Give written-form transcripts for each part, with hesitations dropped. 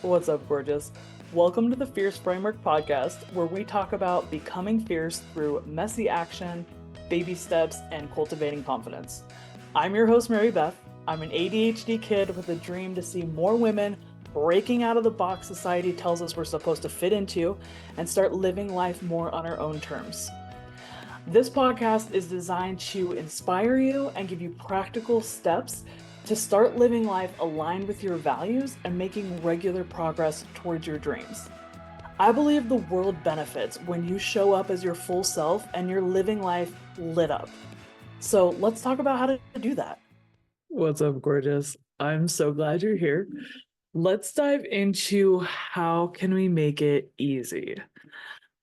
What's up, gorgeous? Welcome to the Fierce Framework podcast, where we talk about becoming fierce through messy action, baby steps, and cultivating confidence. I'm your host, Mary Beth. I'm an ADHD kid with a dream to see more women breaking out of the box society tells us we're supposed to fit into and start living life more on our own terms. This podcast is designed to inspire you and give you practical steps to start living life aligned with your values and making regular progress towards your dreams. I believe the world benefits when you show up as your full self and you're living life lit up. So let's talk about how to do that. What's up, gorgeous? I'm so glad you're here. Let's dive into how can we make it easy.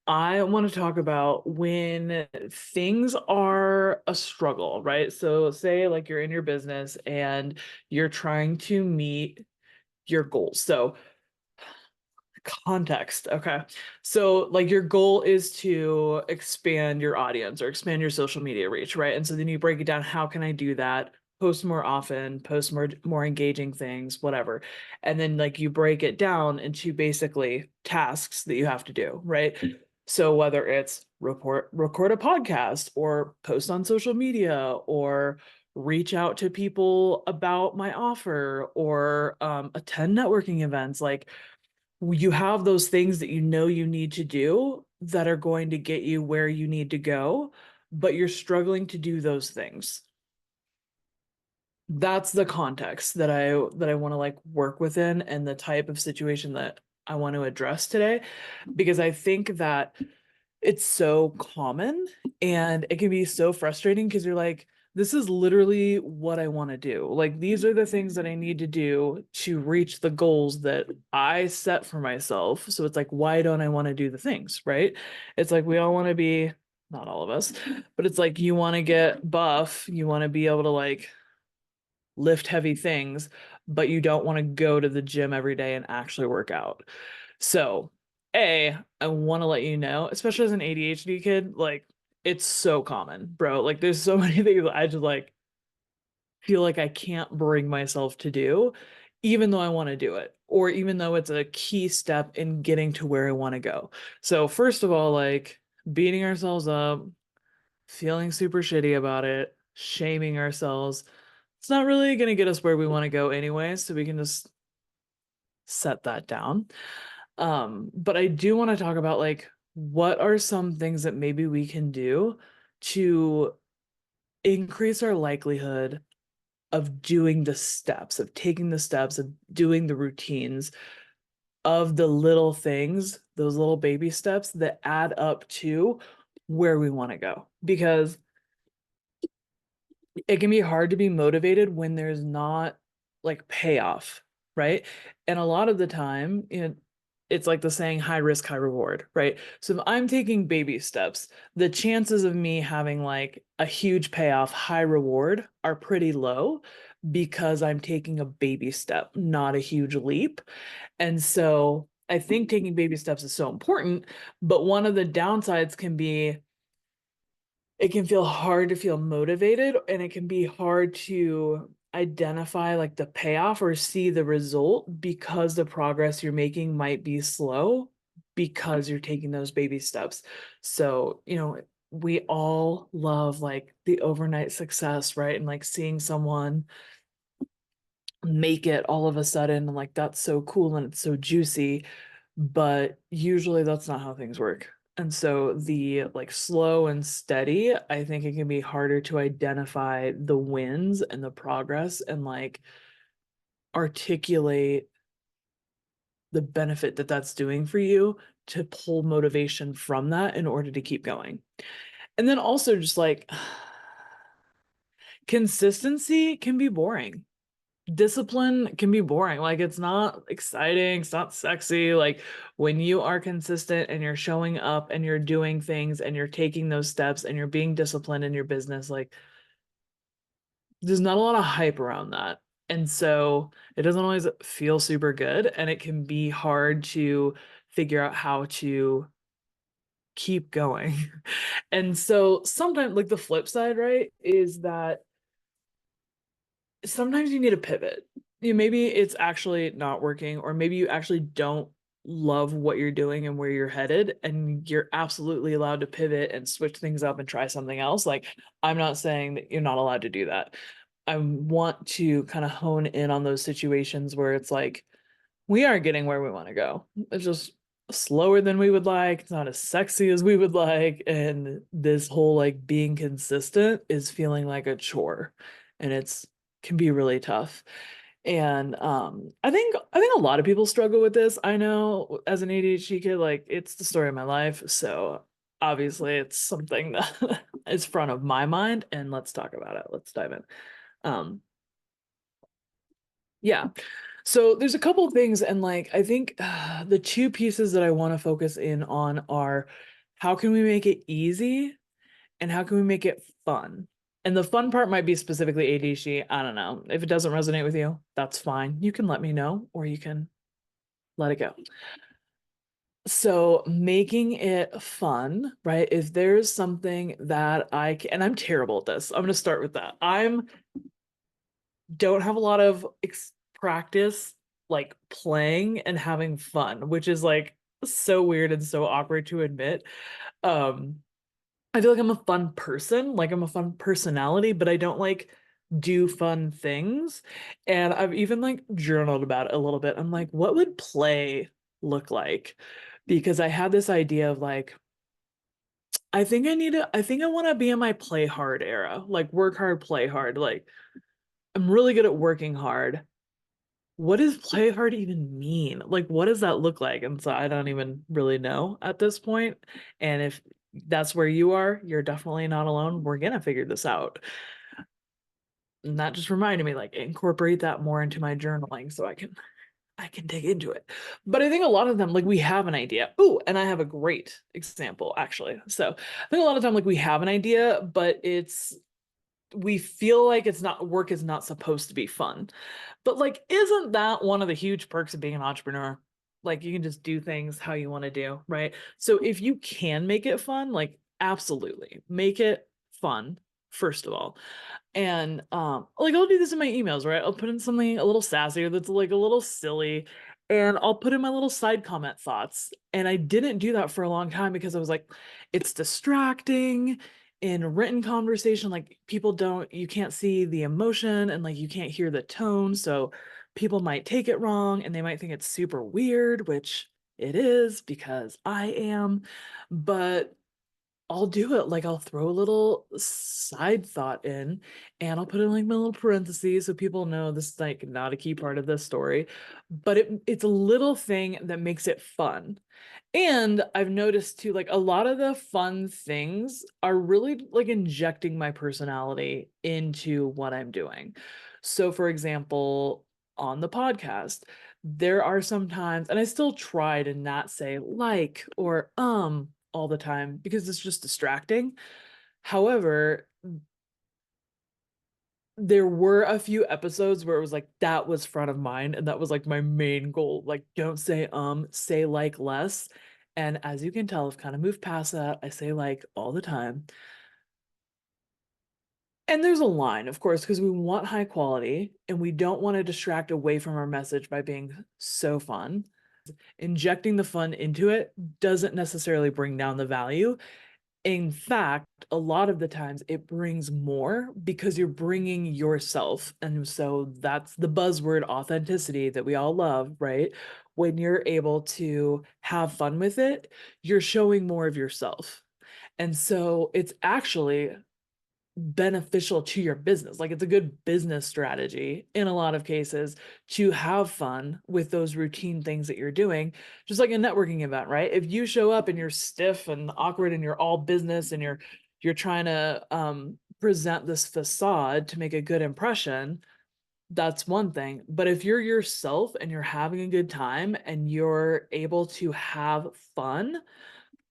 I want to talk about when things are a struggle, right? So say like you're in your business and you're trying to meet your goals. So context, okay? So like your goal is to expand your audience or expand your social media reach, right? And so then you break it down, how can I do that? Post more often, post more engaging things, whatever. And then like you break it down into basically tasks that you have to do, right? So whether it's record a podcast or post on social media or reach out to people about my offer or attend networking events, like you have those things that you know you need to do that are going to get you where you need to go, but you're struggling to do those things. That's the context that I want to like work within and the type of situation that I want to address today, because I think that it's so common and it can be so frustrating because you're like, this is literally what I want to do. Like, these are the things that I need to do to reach the goals that I set for myself. So it's like, why don't I want to do the things, right? It's like we all want to be, not all of us, but it's like you want to get buff, you want to be able to like lift heavy things, but you don't want to go to the gym every day and actually work out. So, I want to let you know, especially as an ADHD kid, like it's so common, bro. Like there's so many things I just like feel like I can't bring myself to do, even though I want to do it, or even though it's a key step in getting to where I want to go. So, first of all, like beating ourselves up, feeling super shitty about it, shaming ourselves, it's not really going to get us where we want to go anyway, so we can just set that down. But I do want to talk about like what are some things that maybe we can do to increase our likelihood of doing the steps, of taking the steps, of doing the routines, of the little things, those little baby steps that add up to where we want to go. Because it can be hard to be motivated when there's not like payoff, right? And a lot of the time, it's like the saying high risk, high reward, right? So if I'm taking baby steps, the chances of me having like a huge payoff, high reward are pretty low because I'm taking a baby step, not a huge leap. And so I think taking baby steps is so important, but one of the downsides can be it can feel hard to feel motivated and it can be hard to identify like the payoff or see the result because the progress you're making might be slow because you're taking those baby steps. So, we all love like the overnight success, right? And like seeing someone make it all of a sudden, and like that's so cool and it's so juicy, but usually that's not how things work. And so the like slow and steady, I think it can be harder to identify the wins and the progress and like articulate the benefit that that's doing for you to pull motivation from that in order to keep going. And then also just like consistency can be boring. Discipline can be boring. Like it's not exciting, it's not sexy. Like when you are consistent and you're showing up and you're doing things and you're taking those steps and you're being disciplined in your business, like there's not a lot of hype around that. And so it doesn't always feel super good and it can be hard to figure out how to keep going. And so sometimes like the flip side, right, is that sometimes you need a pivot. maybe it's actually not working, or maybe you actually don't love what you're doing and where you're headed, and you're absolutely allowed to pivot and switch things up and try something else. Like, I'm not saying that you're not allowed to do that. I want to kind of hone in on those situations where it's like, we are getting where we want to go. It's just slower than we would like. It's not as sexy as we would like. And this whole like being consistent is feeling like a chore. And it's can be really tough. And I think a lot of people struggle with this. I know as an ADHD kid, like it's the story of my life. So obviously it's something that is front of my mind. And let's talk about it. Let's dive in. Um, yeah. So there's a couple of things, and like I think the two pieces that I want to focus in on are how can we make it easy and how can we make it fun? And the fun part might be specifically ADHD. I don't know. If it doesn't resonate with you, that's fine. You can let me know or you can let it go. So making it fun, right? If there's something that I can, and I'm terrible at this, I'm going to start with that. I'm don't have a lot of practice like playing and having fun, which is like so weird and so awkward to admit. Um, I feel like I'm a fun person, like I'm a fun personality, but I don't like do fun things. And I've even like journaled about it a little bit. I'm like, what would play look like? Because I had this idea of like, I think I want to be in my play hard era, like work hard, play hard. Like I'm really good at working hard. What does play hard even mean? Like, what does that look like? And so I don't even really know at this point. And if that's where you are, you're definitely not alone. We're gonna figure this out. And that just reminded me, like, incorporate that more into my journaling so I can dig into it. But I think a lot of them, like, we have an idea. Ooh, and I have a great example, actually. So I think a lot of time, like, we have an idea, but we feel like it's not work is not supposed to be fun. But like, isn't that one of the huge perks of being an entrepreneur? Like you can just do things how you want to do, right? So if you can make it fun, like absolutely make it fun, first of all. And like I'll do this in my emails, right? I'll put in something a little sassy or that's like a little silly, and I'll put in my little side comment thoughts. And I didn't do that for a long time because I was like, it's distracting in written conversation. Like people don't, you can't see the emotion and like you can't hear the tone. So people might take it wrong and they might think it's super weird, which it is because I am. But I'll do it. Like I'll throw a little side thought in and I'll put in like my little parentheses so people know this is like not a key part of this story. But it's a little thing that makes it fun. And I've noticed too, like a lot of the fun things are really like injecting my personality into what I'm doing. So, for example, on the podcast, there are some times, and I still try to not say like or all the time because it's just distracting. However, there were a few episodes where it was like that was front of mind and that was like my main goal. Like, don't say say like less. And as you can tell, I've kind of moved past that. I say like all the time. And there's a line, of course, because we want high quality and we don't want to distract away from our message by being so fun. Injecting the fun into it doesn't necessarily bring down the value. In fact, a lot of the times it brings more because you're bringing yourself. And so that's the buzzword authenticity that we all love, right? When you're able to have fun with it, you're showing more of yourself. And so it's actually beneficial to your business. Like it's a good business strategy in a lot of cases to have fun with those routine things that you're doing, just like a networking event, right? If you show up and you're stiff and awkward and you're all business and you're trying to present this facade to make a good impression, that's one thing. But if you're yourself and you're having a good time and you're able to have fun,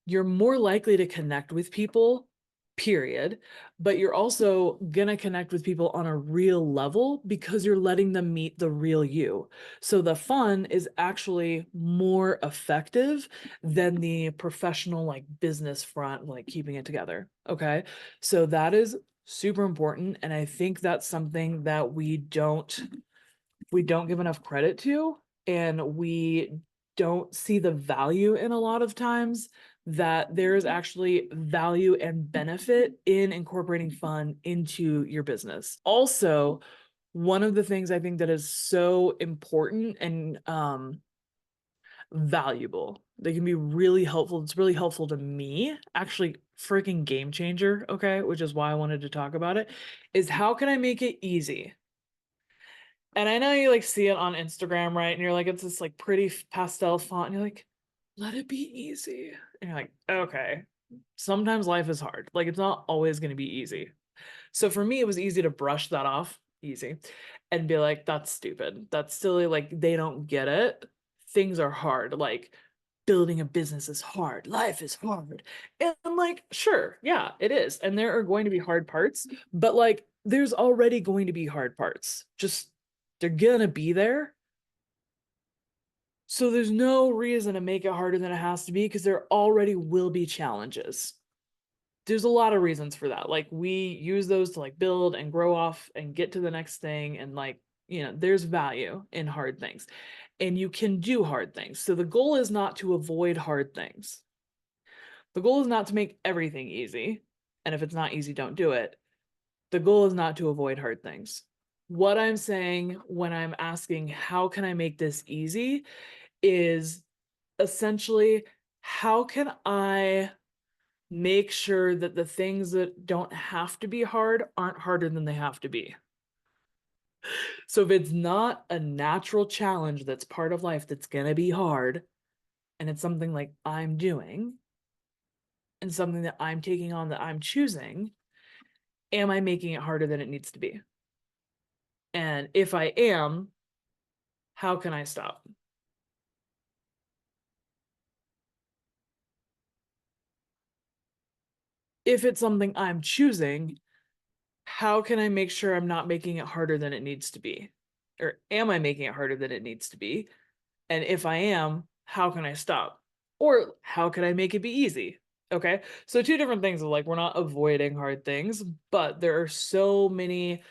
you're more likely to connect with people, period. But you're also going to connect with people on a real level because you're letting them meet the real you. So the fun is actually more effective than the professional, like business front, like keeping it together. Okay. So that is super important. And I think that's something that we don't we don't give enough credit to, and we don't see the value in a lot of times that there's actually value and benefit in incorporating fun into your business. Also, one of the things I think that is so important and valuable, they can be really helpful. It's really helpful to me, actually, freaking game changer, okay, which is why I wanted to talk about it, is how can I make it easy? And I know you like see it on Instagram, right? And you're like, it's this like pretty pastel font, and you're like, let it be easy. And you're like, okay, sometimes life is hard. Like, it's not always going to be easy. So for me, it was easy to brush that off, easy, and be like, that's stupid. That's silly. Like, they don't get it. Things are hard. Like, building a business is hard. Life is hard. And I'm like, sure, yeah, it is. And there are going to be hard parts, but like, there's already going to be hard parts. Just, they're gonna be there. So there's no reason to make it harder than it has to be because there already will be challenges. There's a lot of reasons for that. Like we use those to like build and grow off and get to the next thing. And like, there's value in hard things and you can do hard things. So the goal is not to avoid hard things. The goal is not to make everything easy. And if it's not easy, don't do it. The goal is not to avoid hard things. What I'm saying when I'm asking, how can I make this easy, is essentially, how can I make sure that the things that don't have to be hard aren't harder than they have to be? So if it's not a natural challenge that's part of life that's going to be hard, and it's something like I'm doing and something that I'm taking on that I'm choosing, am I making it harder than it needs to be? And if I am, how can I stop? If it's something I'm choosing, how can I make sure I'm not making it harder than it needs to be? Or am I making it harder than it needs to be? And if I am, how can I stop? Or how can I make it be easy? Okay. So, two different things of like, we're not avoiding hard things, but there are so many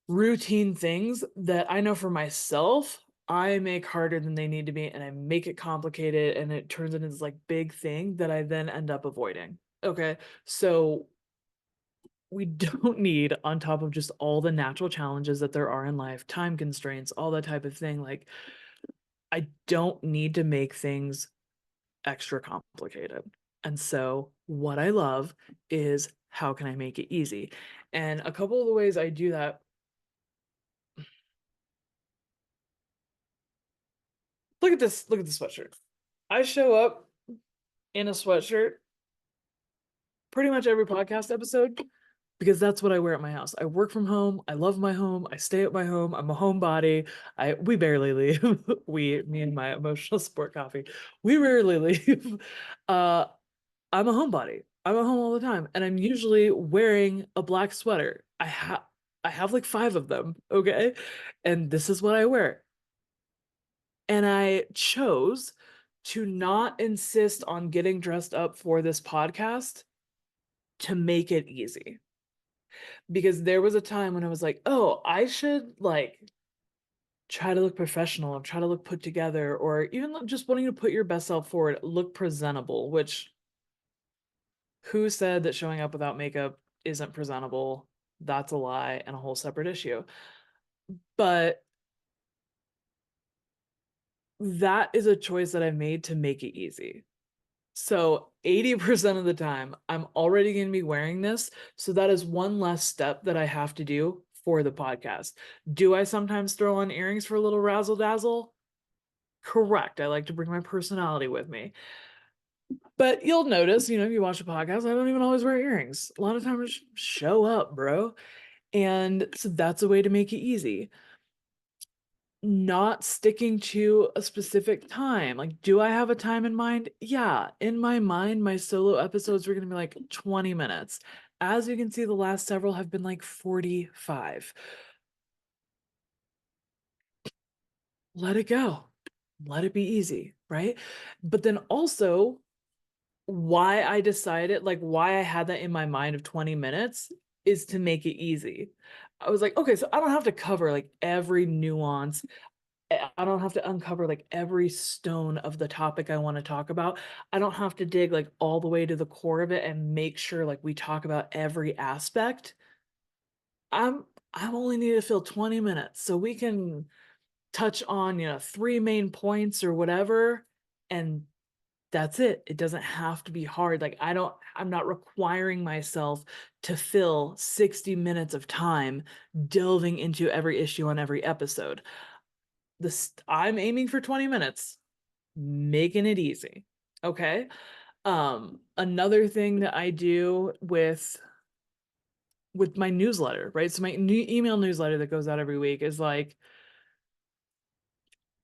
routine things that I know for myself, I make harder than they need to be, and I make it complicated, and it turns into this like big thing that I then end up avoiding. Okay. So, we don't need, on top of just all the natural challenges that there are in life, time constraints, all that type of thing, like, I don't need to make things extra complicated. And so, what I love is, how can I make it easy? And a couple of the ways I do that, look at this sweatshirt. I show up in a sweatshirt pretty much every podcast episode because that's what I wear at my house. I work from home. I love my home. I stay at my home. I'm a homebody. We barely leave. Me and my emotional support coffee, we rarely leave. I'm a homebody. I'm at home all the time, and I'm usually wearing a black sweater. I have like five of them, okay? And this is what I wear. And I chose to not insist on getting dressed up for this podcast to make it easy. Because there was a time when I was like, oh, I should like try to look professional or try to look put together, or even just wanting to put your best self forward, look presentable, which, who said that showing up without makeup isn't presentable? That's a lie and a whole separate issue. But that is a choice that I made to make it easy. So 80% of the time, I'm already going to be wearing this. So that is one less step that I have to do for the podcast. Do I sometimes throw on earrings for a little razzle dazzle? Correct. I like to bring my personality with me. But you'll notice, if you watch a podcast, I don't even always wear earrings. A lot of times, show up, bro. And so that's a way to make it easy. Not sticking to a specific time. Like, do I have a time in mind? Yeah. In my mind, my solo episodes are going to be like 20 minutes. As you can see, the last several have been like 45. Let it go. Let it be easy, right? But then also, why I decided, like, why I had that in my mind of 20 minutes is to make it easy. I was like, okay, so I don't have to cover like every nuance. I don't have to uncover like every stone of the topic I want to talk about. I don't have to dig like all the way to the core of it and make sure like we talk about every aspect. I'm only need to fill 20 minutes so we can touch on, three main points or whatever, and that's it. It doesn't have to be hard. Like I'm not requiring myself to fill 60 minutes of time delving into every issue on every episode. I'm aiming for 20 minutes, making it easy. Okay. Another thing that I do with my newsletter, right? So my new email newsletter that goes out every week is like,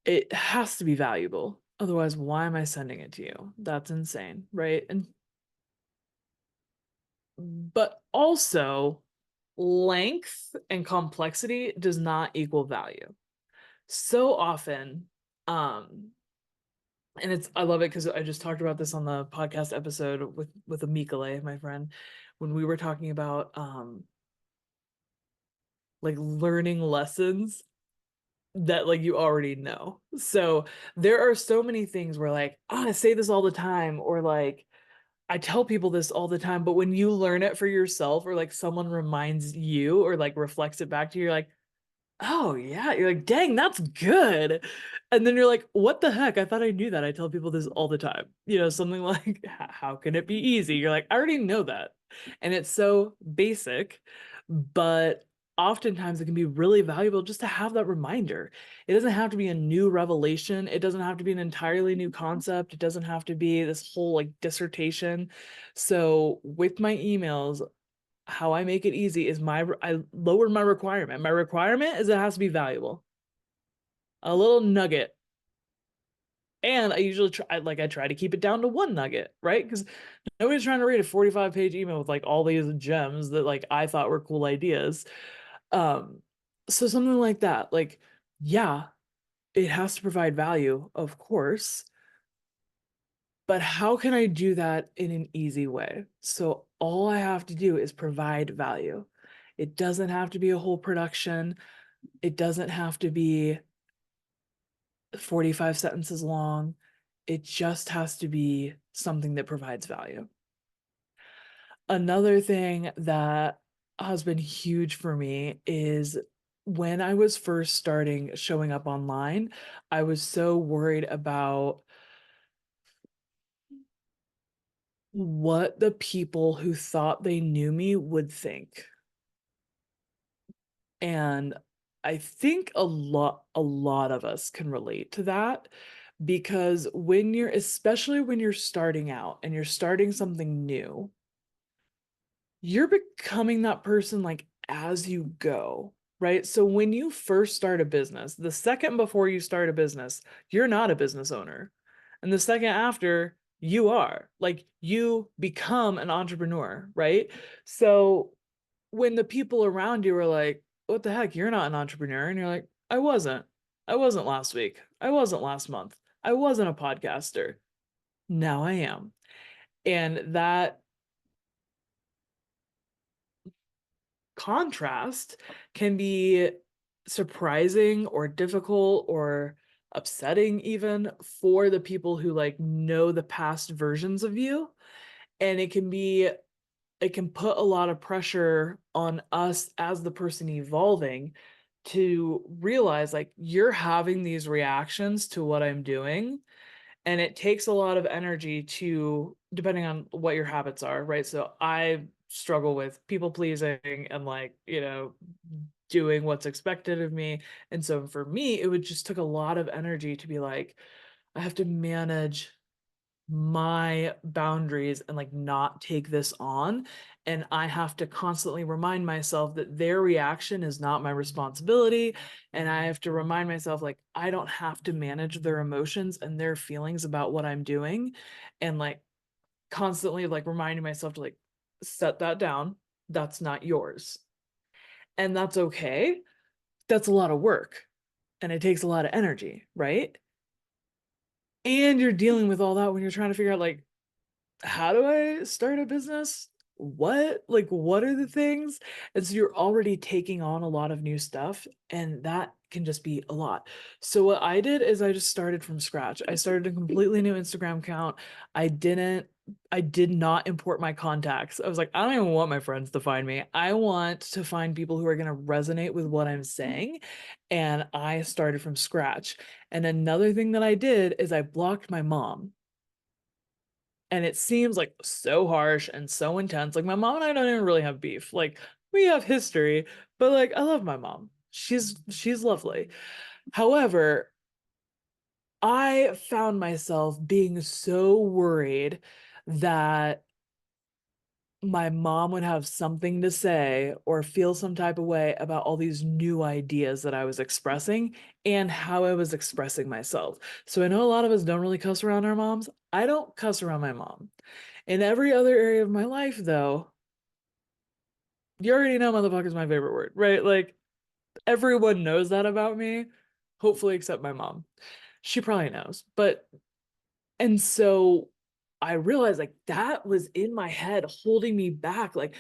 it has to be valuable. Otherwise, why am I sending it to you? That's insane, right? And but also length and complexity does not equal value. So often, um, and I love it because I just talked about this on the podcast episode with Amikale, my friend, when we were talking about like learning lessons that like you already know. So there are so many things where like, I say this all the time, or like I tell people this all the time, but when you learn it for yourself, or like someone reminds you or like reflects it back to you, you're like, oh yeah, you're like, dang, that's good. And then you're like, what the heck? I thought I knew that. I tell people this all the time. Something like, how can it be easy? You're like, I already know that. And it's so basic, but oftentimes it can be really valuable just to have that reminder. It doesn't have to be a new revelation. It doesn't have to be an entirely new concept. It doesn't have to be this whole like dissertation. So with my emails, how I make it easy is I lower my requirement. My requirement is it has to be valuable. A little nugget. And I usually I try to keep it down to one nugget, right? Because nobody's trying to read a 45-page email with like all these gems that like I thought were cool ideas. Um, so something like that. Like, yeah, it has to provide value, of course, but how can I do that in an easy way? So all I have to do is provide value. It doesn't have to be a whole production. It doesn't have to be 45 sentences long. It just has to be something that provides value. Another thing that has been huge for me is when I was first starting showing up online, I was so worried about what the people who thought they knew me would think. And I think a lot of us can relate to that, because especially when you're starting out and you're starting something new, you're becoming that person like as you go, right? So when you first start a business, the second before you start a business, you're not a business owner. And the second after, you are. Like you become an entrepreneur, right? So when the people around you are like, what the heck, you're not an entrepreneur. And you're like, I wasn't. I wasn't last week. I wasn't last month. I wasn't a podcaster. Now I am. And that contrast can be surprising or difficult or upsetting even for the people who like know the past versions of you. And it can put a lot of pressure on us as the person evolving to realize like you're having these reactions to what I'm doing, and it takes a lot of energy to, depending on what your habits are, right? So I struggle with people pleasing and like, doing what's expected of me. And so for me, it would just took a lot of energy to be like, I have to manage my boundaries and like not take this on, and I have to constantly remind myself that their reaction is not my responsibility, and I have to remind myself like I don't have to manage their emotions and their feelings about what I'm doing, and like constantly like reminding myself to like set that down. That's not yours, and that's okay. That's a lot of work and it takes a lot of energy, right? And you're dealing with all that when you're trying to figure out like, how do I start a business? what are the things? And so you're already taking on a lot of new stuff, and that can just be a lot. So what I did is I just started from scratch. I started a completely new Instagram account. I did not import my contacts. I was like, I don't even want my friends to find me. I want to find people who are going to resonate with what I'm saying. And I started from scratch. And another thing that I did is I blocked my mom. And it seems like so harsh and so intense. Like my mom and I don't even really have beef. Like we have history, but like I love my mom. She's lovely. However, I found myself being so worried that my mom would have something to say or feel some type of way about all these new ideas that I was expressing and how I was expressing myself. So I know a lot of us don't really cuss around our moms. I don't cuss around my mom. In every other area of my life, though, you already know motherfucker is my favorite word, right? Like everyone knows that about me, hopefully, except my mom. She probably knows. And so I realized like that was in my head holding me back. Like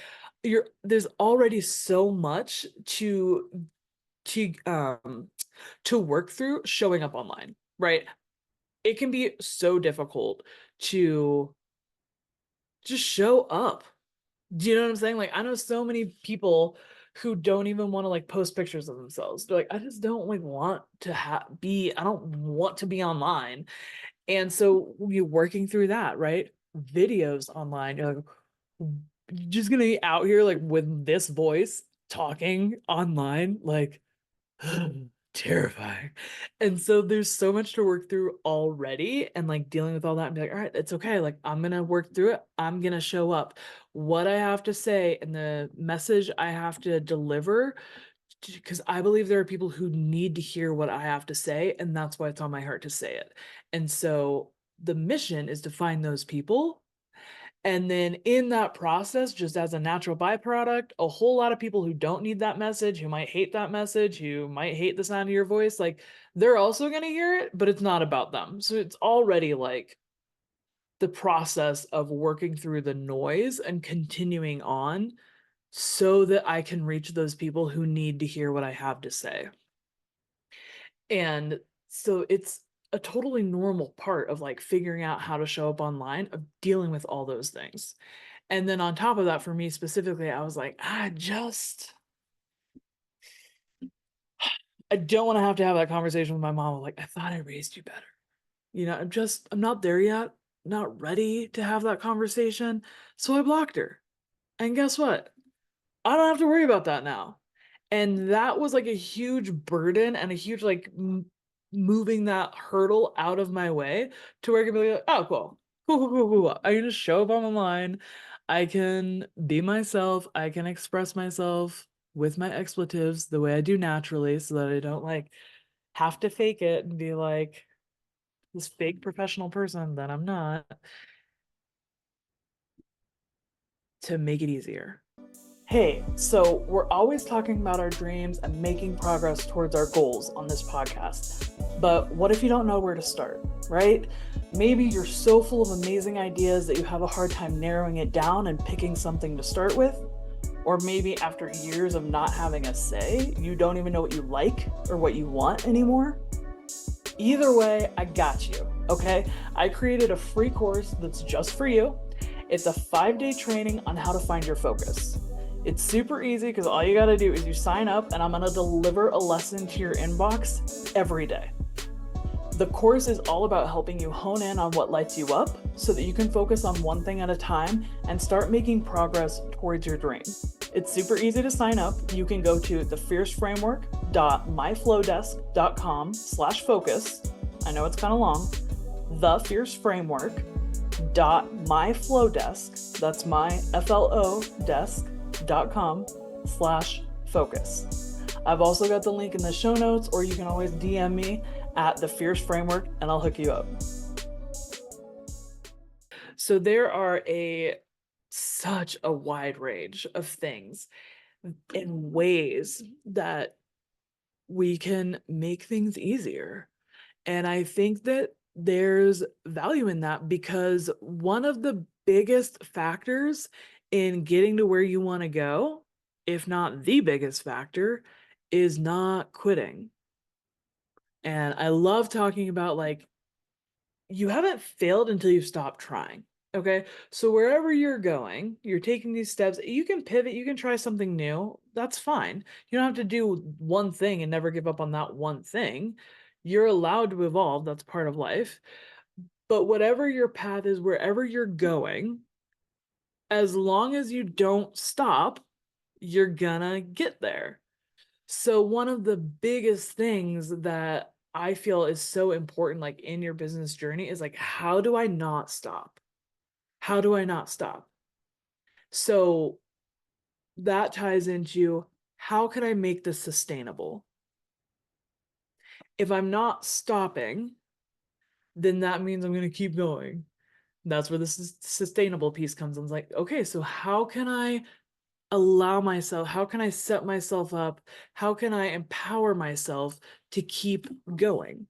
there's already so much to to work through showing up online, right? It can be so difficult to just show up. Do you know what I'm saying? Like I know so many people who don't even want to like post pictures of themselves. They're like, I just don't like want to I don't want to be online. And so you're working through that, right? Videos online. You're like, you're just gonna be out here like with this voice talking online, like terrifying. And so there's so much to work through already, and like dealing with all that and be like, all right, it's okay. Like I'm gonna work through it. I'm gonna show up. What I have to say and the message I have to deliver, because I believe there are people who need to hear what I have to say, and that's why it's on my heart to say it. And so the mission is to find those people. And then in that process, just as a natural byproduct, a whole lot of people who don't need that message, who might hate that message, who might hate the sound of your voice, like they're also going to hear it, but it's not about them. So it's already like the process of working through the noise and continuing on so that I can reach those people who need to hear what I have to say. And so it's a totally normal part of like figuring out how to show up online, of dealing with all those things. And then on top of that, for me specifically, I was like, I don't want to have that conversation with my mom. Like, I thought I raised you better. I'm not there yet, not ready to have that conversation. So I blocked her. And guess what? I don't have to worry about that now. And that was like a huge burden and a huge like moving that hurdle out of my way to where I can be like, oh, cool. I can just show up online. I can be myself. I can express myself with my expletives the way I do naturally so that I don't like have to fake it and be like this fake professional person that I'm not, to make it easier. Hey, so we're always talking about our dreams and making progress towards our goals on this podcast. But what if you don't know where to start, right? Maybe you're so full of amazing ideas that you have a hard time narrowing it down and picking something to start with. Or maybe after years of not having a say, you don't even know what you like or what you want anymore. Either way, I got you, okay? I created a free course that's just for you. It's a 5-day training on how to find your focus. It's super easy because all you got to do is you sign up and I'm going to deliver a lesson to your inbox every day. The course is all about helping you hone in on what lights you up so that you can focus on one thing at a time and start making progress towards your dream. It's super easy to sign up. You can go to thefierceframework.myflowdesk.com/focus. I know it's kind of long. thefierceframework.myflowdesk, that's my FLO desk.com/focus. I've also got the link in the show notes, or you can always DM me at the Fierce Framework and I'll hook you up. So there are such a wide range of things and ways that we can make things easier. And I think that there's value in that because one of the biggest factors in getting to where you want to go, if not the biggest factor, is not quitting. And I love talking about like, you haven't failed until you stop trying. Okay. So wherever you're going, you're taking these steps. You can pivot, you can try something new. That's fine. You don't have to do one thing and never give up on that one thing. You're allowed to evolve. That's part of life. But whatever your path is, wherever you're going, as long as you don't stop, you're gonna get there. So one of the biggest things that I feel is so important, like in your business journey, is like, how do I not stop? How do I not stop? So that ties into, how can I make this sustainable? If I'm not stopping, then that means I'm going to keep going. That's where the sustainable piece comes in. It's like, okay, so how can I allow myself, how can I set myself up? How can I empower myself to keep going?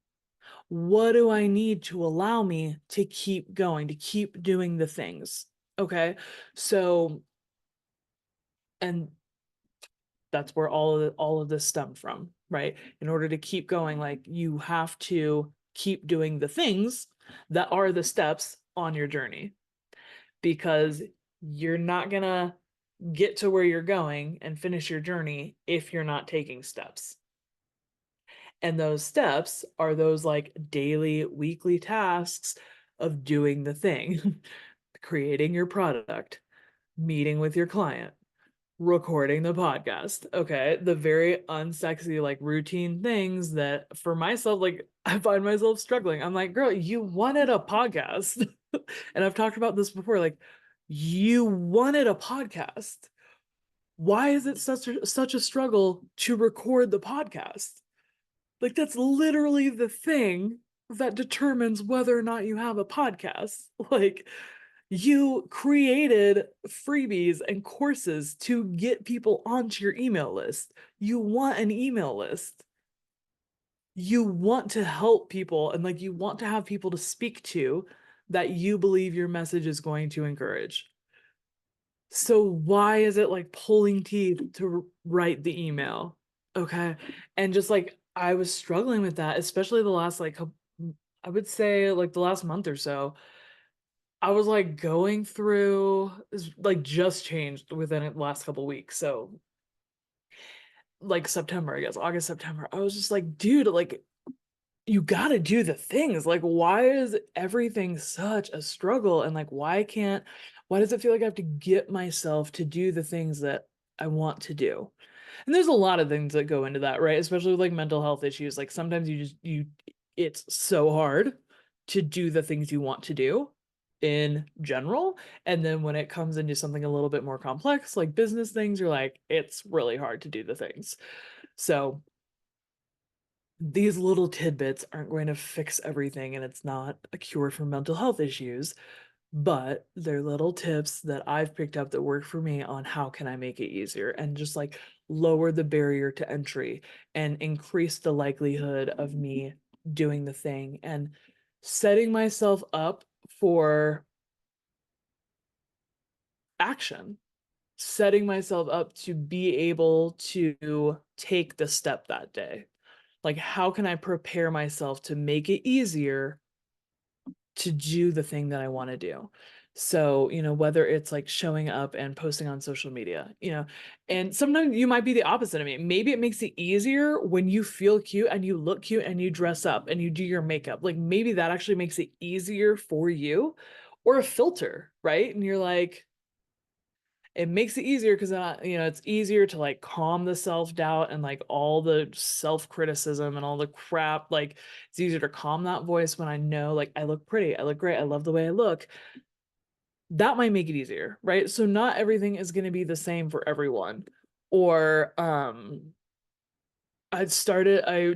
What do I need to allow me to keep going, to keep doing the things? Okay. So, and that's where all of this stemmed from, right? In order to keep going, like you have to keep doing the things that are the steps on your journey, because you're not gonna get to where you're going and finish your journey if you're not taking steps. And those steps are those like daily, weekly tasks of doing the thing, creating your product, meeting with your client, recording the podcast. Okay. The very unsexy, like routine things that for myself, like I find myself struggling. I'm like, girl, you wanted a podcast. And I've talked about this before. Like, you wanted a podcast. Why is it such a struggle to record the podcast? Like, that's literally the thing that determines whether or not you have a podcast. Like, you created freebies and courses to get people onto your email list. You want an email list. You want to help people and like you want to have people to speak to that you believe your message is going to encourage. So why is it like pulling teeth to write the email? Okay. And just like I was struggling with that, especially the last like I would say like the last month or so. I was like going through like just changed within the last couple of weeks. So like September, I guess, August, September. I was just like, dude, like you got to do the things. Like, why is everything such a struggle? And like, why does it feel like I have to get myself to do the things that I want to do? And there's a lot of things that go into that, right? Especially with like mental health issues. Like sometimes it's so hard to do the things you want to do in general. And then when it comes into something a little bit more complex, like business things, you're like, it's really hard to do the things. So these little tidbits aren't going to fix everything, and it's not a cure for mental health issues, but they're little tips that I've picked up that work for me on how can I make it easier and just like lower the barrier to entry and increase the likelihood of me doing the thing and setting myself up for action, setting myself up to be able to take the step that day. Like, how can I prepare myself to make it easier to do the thing that I want to do? So, whether it's like showing up and posting on social media, and sometimes you might be the opposite of me. Maybe it makes it easier when you feel cute and you look cute and you dress up and you do your makeup. Like, maybe that actually makes it easier for you, or a filter, right? And you're like, it makes it easier because it's easier to like calm the self-doubt and like all the self-criticism and all the crap. Like it's easier to calm that voice when I know like I look pretty, I look great, I love the way I look. That might make it easier, right? So not everything is going to be the same for everyone. Or I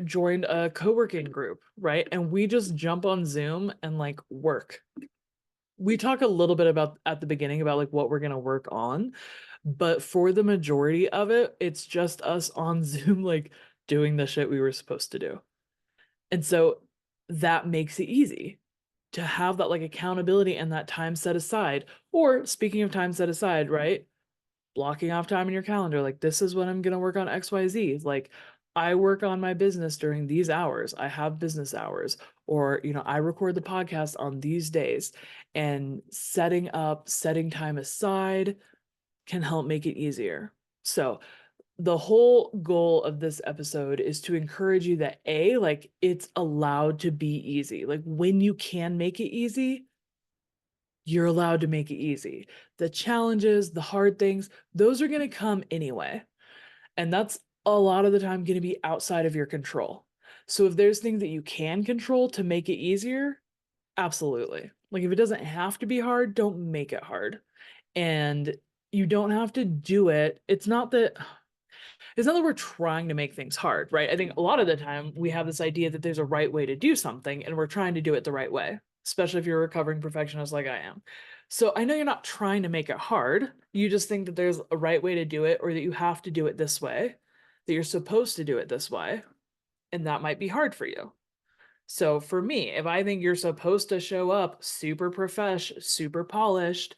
joined a co-working group, right? And we just jump on Zoom and like work. We talk a little bit about at the beginning about like what we're going to work on, but for the majority of it, it's just us on Zoom, like doing the shit we were supposed to do. And so that makes it easy. to have that like accountability and that time set aside. Or speaking of time set aside, right? Blocking off time in your calendar, like this is when I'm going to work on XYZ. Like I work on my business during these hours. I have business hours, or I record the podcast on these days. And setting time aside can help make it easier. So the whole goal of this episode is to encourage you that like it's allowed to be easy. Like when you can make it easy, you're allowed to make it easy. The challenges, the hard things, those are going to come anyway. And that's a lot of the time going to be outside of your control. So if there's things that you can control to make it easier, absolutely. Like if it doesn't have to be hard, don't make it hard. And you don't have to do it. It's not that we're trying to make things hard, right? I think a lot of the time we have this idea that there's a right way to do something and we're trying to do it the right way, especially if you're a recovering perfectionist like I am. So I know you're not trying to make it hard. You just think that there's a right way to do it or that you have to do it this way, that you're supposed to do it this way, and that might be hard for you. So for me, if I think you're supposed to show up super profesh, super polished,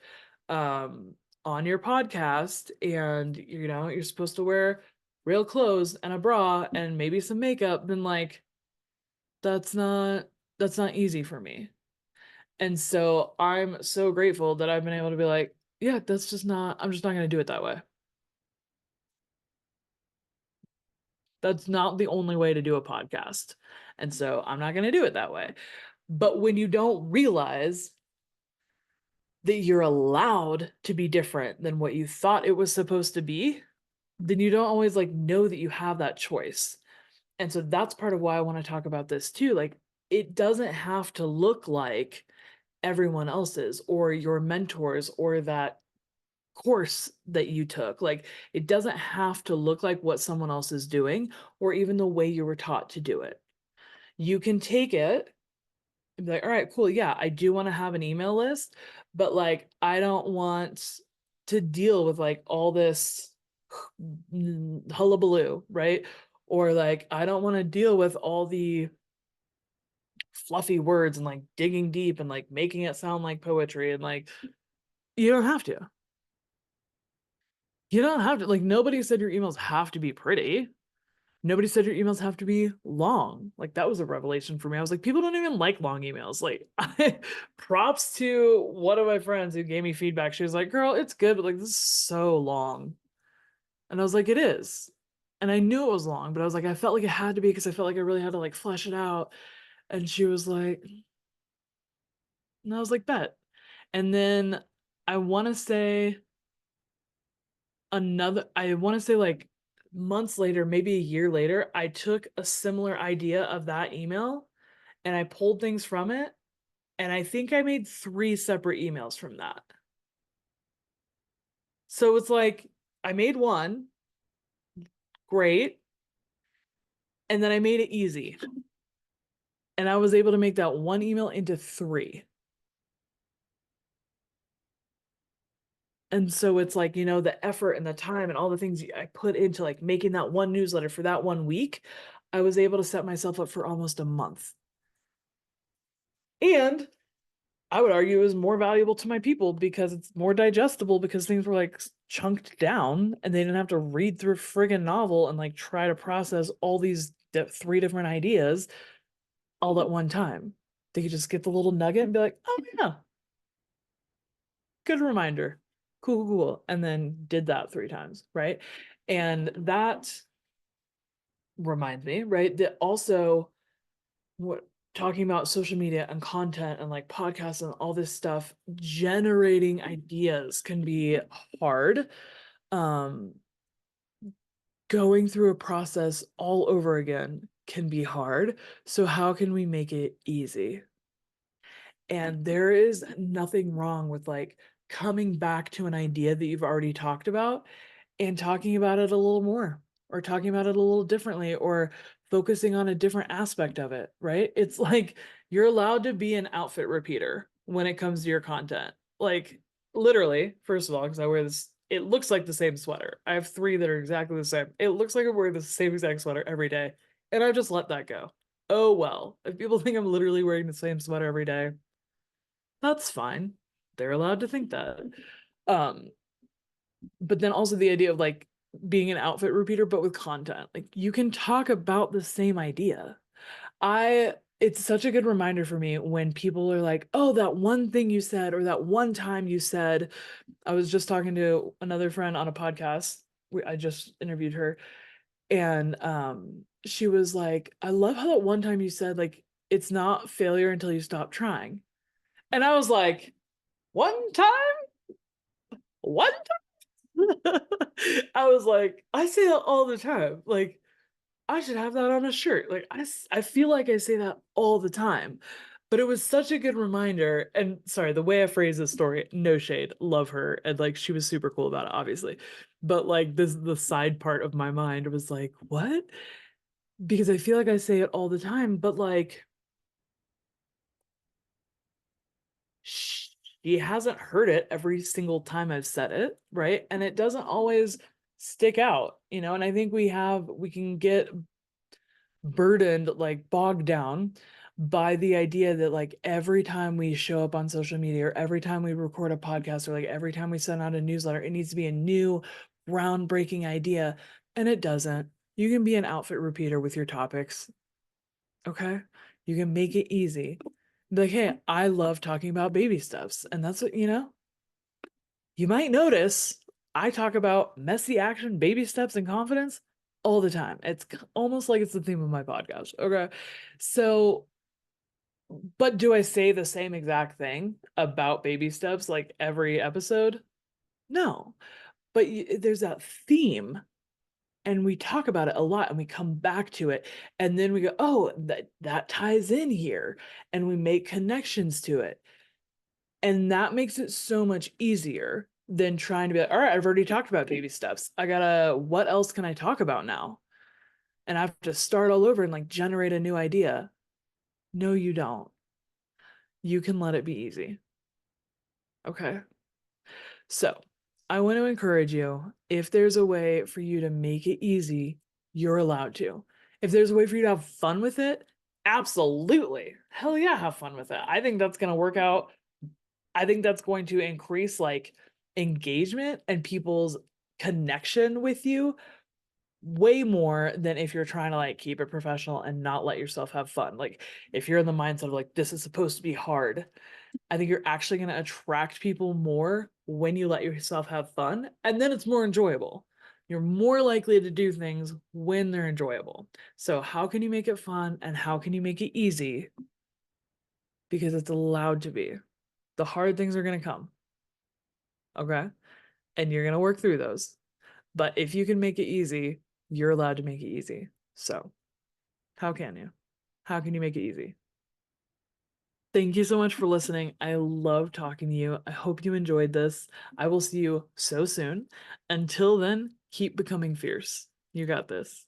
um, on your podcast, and you're supposed to wear real clothes and a bra and maybe some makeup, then like that's not that's not easy for me. And so I'm so grateful that I've been able to be like, yeah, I'm just not gonna do it that way. That's not the only way to do a podcast. And so I'm not gonna do it that way. But when you don't realize that you're allowed to be different than what you thought it was supposed to be, then you don't always like know that you have that choice. And so that's part of why I want to talk about this too. Like it doesn't have to look like everyone else's or your mentors or that course that you took. Like it doesn't have to look like what someone else is doing or even the way you were taught to do it. You can take it and be like, all right, cool. Yeah, I do want to have an email list, but like, I don't want to deal with like all this hullabaloo, right? Or like, I don't want to deal with all the fluffy words and like digging deep and like making it sound like poetry. And like, you don't have to. You don't have to. Like, nobody said your emails have to be pretty. Nobody said your emails have to be long. Like that was a revelation for me. I was like, people don't even like long emails. Like, props to one of my friends who gave me feedback. She was like, girl, it's good, but like this is so long. And I was like, it is. And I knew it was long, but I was like, I felt like it had to be because I felt like I really had to like flesh it out. And she was like, and I was like, bet. And then I want to say I want to say like months later, maybe a year later, I took a similar idea of that email and I pulled things from it. And I think I made 3 separate emails from that. So it's like I made one, great. And then I made it easy. And I was able to make that one email into 3. And so it's like, the effort and the time and all the things I put into like making that one newsletter for that one week, I was able to set myself up for almost a month. And I would argue it was more valuable to my people because it's more digestible because things were like chunked down and they didn't have to read through a friggin' novel and like try to process all these 3 different ideas all at one time. They could just get the little nugget and be like, oh yeah, good reminder. Cool, cool, cool. And then did that 3 times, right? And that reminds me, right, that also what talking about social media and content and like podcasts and all this stuff, generating ideas can be hard. Um, Going through a process all over again can be hard. So how can we make it easy? And there is nothing wrong with like coming back to an idea that you've already talked about and talking about it a little more or talking about it a little differently or focusing on a different aspect of it, right? It's like you're allowed to be an outfit repeater when it comes to your content. Like literally, first of all, because I wear this, it looks like the same sweater. I have 3 that are exactly the same. It looks like I wear the same exact sweater every day. And I just let that go. Oh well. If people think I'm literally wearing the same sweater every day, That's fine. They're allowed to think that. Um, but then also the idea of like being an outfit repeater, but with content. Like you can talk about the same idea. It's such a good reminder for me when people are like, oh, that one thing you said, or that one time you said. I was just talking to another friend on a podcast. I just interviewed her, and she was like, I love how that one time you said, like, it's not failure until you stop trying. And I was like, one time? One time? I was like, I say that all the time. Like, I should have that on a shirt. Like I feel like I say that all the time. But it was such a good reminder. And sorry, the way I phrase this story, no shade, love her. And like she was super cool about it, obviously. But like this the side part of my mind was like, what? Because I feel like I say it all the time, but like she hasn't heard it every single time I've said it, right? And it doesn't always stick out, and I think we can get burdened, like bogged down by the idea that like every time we show up on social media or every time we record a podcast or like every time we send out a newsletter, it needs to be a new groundbreaking idea. And it doesn't. You can be an outfit repeater with your topics. Okay. You can make it easy. Be like, hey, I love talking about baby steps. And that's what, you might notice I talk about messy action, baby steps, and confidence all the time. It's almost like it's the theme of my podcast. Okay. So, but do I say the same exact thing about baby steps like every episode? No. But there's that theme, and we talk about it a lot, and we come back to it, and then we go, oh, that ties in here, and we make connections to it. And that makes it so much easier than trying to be like, all right, I've already talked about baby steps. What else can I talk about now? And I have to start all over and like generate a new idea. No, you don't. You can let it be easy. Okay. So I want to encourage you, if there's a way for you to make it easy, you're allowed to. If there's a way for you to have fun with it, absolutely. Hell yeah, have fun with it. I think that's going to work out. I think that's going to increase like engagement and people's connection with you way more than if you're trying to like keep it professional and not let yourself have fun. Like if you're in the mindset of like this is supposed to be hard, I think you're actually going to attract people more when you let yourself have fun, and then it's more enjoyable. You're more likely to do things when they're enjoyable. So how can you make it fun and how can you make it easy? Because it's allowed to be. The hard things are going to come. Okay? And you're going to work through those. But if you can make it easy, you're allowed to make it easy. So, how can you? How can you make it easy? Thank you so much for listening. I love talking to you. I hope you enjoyed this. I will see you so soon. Until then, keep becoming fierce. You got this.